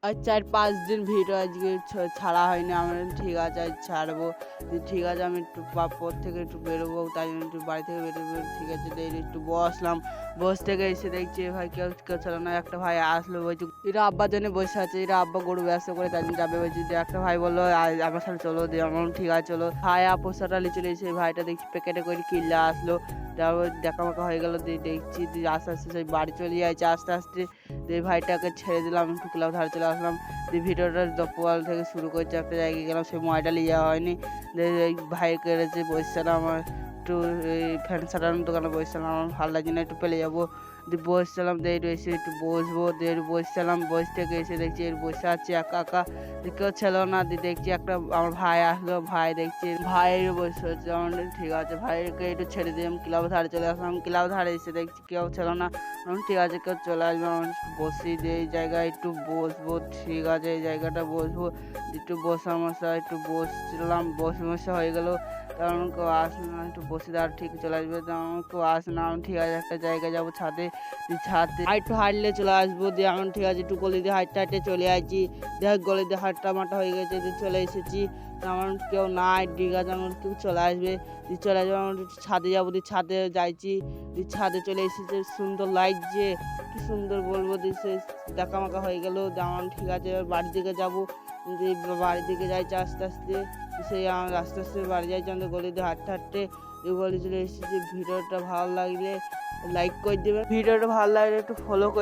আর ৪-৫ দিন ভিডিও আজকে ছাড়া হয়নি। আমি বললাম ঠিক আছে আজ ছাড়বো। ঠিক আছে আমি একটু পর থেকে একটু বেরোবো, তাই জন্য একটু বাড়ি থেকে বেরোবো। ঠিক আছে একটু বসলাম। বস থেকে এসে দেখছি ভাই কেউ ছিল না। একটা ভাই আসলো, বলছে এরা আব্বার জন্য বসে আছে। এরা আব্বা গরু ব্যবসা করে তাই জন্য যাবে বলছে। যে একটা ভাই বললো আমার সাথে চলো, দিয়ে আমি বললাম ঠিক আছে চলো। ভাই পোস্টারটা নিয়ে চলে এসে ভাইটা দেখছি প্যাকেটে করে কিনলে আসলো। তারপর দেখামাখা হয়ে গেল, দিয়ে দেখছি আস্তে আস্তে সেই বাড়ি চলে যাচ্ছে আস্তে আস্তে। দিয়ে ভাইটাকে ছেড়ে দিলাম, একটু ক্লাব ধারে চলে আসলাম। দিয়ে ভিডিওটা দপ্পল থেকে শুরু করছি, একটা জায়গায় গেলাম, সেই মোবাইলটা নিয়ে যাওয়া হয়নি। দিয়ে এই ভাই কেড়েছে, বসছিলাম আমার একটু এই ফ্যান সারানোর দোকানে বসছিলাম, আমার ভালো লাগছে না, একটু পেলে যাবো। দিয়ে বসছিলাম, দিয়ে একটু এসে একটু বসবো, দিয়ে একটু বসছিলাম, বস থেকে এসে দেখছি বসে আছে একা একা। কেউ ছিল না, দিয়ে দেখছি একটা আমার ভাই আসলো, ভাই দেখছি ভাইয়ের বসে হচ্ছে। আমার ঠিক আছে ভাইকে একটু ছেড়ে দিয়ে আমি ক্লাব ধারে চলে আসলাম। ক্লাব ধারে এসে দেখছি কেউ ছিল না। ঠিক আছে কেউ চলে আসবে, আমি একটু বসি, যে এই জায়গায় একটু বসবো। ঠিক আছে এই জায়গাটা বসবো। একটু বসা মশা একটু বসছিলাম, বসে মশা হয়ে গেল। কারণ কেউ আসে না, একটু বসে আর ঠিক চলে আসবে। তেমন কেউ আসে না, আমি ঠিক আছে একটা জায়গায় যাবো ছাদে। ছাদে একটু হাঁটলে চলে আসবো। দিয়ে আমি ঠিক আছে একটু গলি দিয়ে হাঁটতে হাঁটতে চলে আসছি। দেখ গলি দিয়ে হাঁটটা মাটা হয়ে গেছে, দিয়ে চলে এসেছি। আমার কেউ নাই, ঠিক আছে আমার কেউ চলে আসবে। দিয়ে চলে আসবে, আমার ছাদে যাবো, দিয়ে ছাদে যাইছি। দিয়ে ছাদে চলে এসেছে, সুন্দর লাগছে, কি সুন্দর বলবো। দিয়ে সে দেখামাখা হয়ে গেল। আমার ঠিক আছে এবার বাড়ির দিকে যাবো। দিয়ে বাড়ির দিকে যাইছি আস্তে আস্তে। সেই আমার আস্তে আস্তে বাড়ি যাইছি, আমাদের গলি দিয়ে হাঁটতে হাঁটতে। এই গলি চলে এসেছি। ভিডিওটা ভালো লাগলে লাইক করে দেবে, ভিডিওটা ভালো লাগলে একটু ফলো করে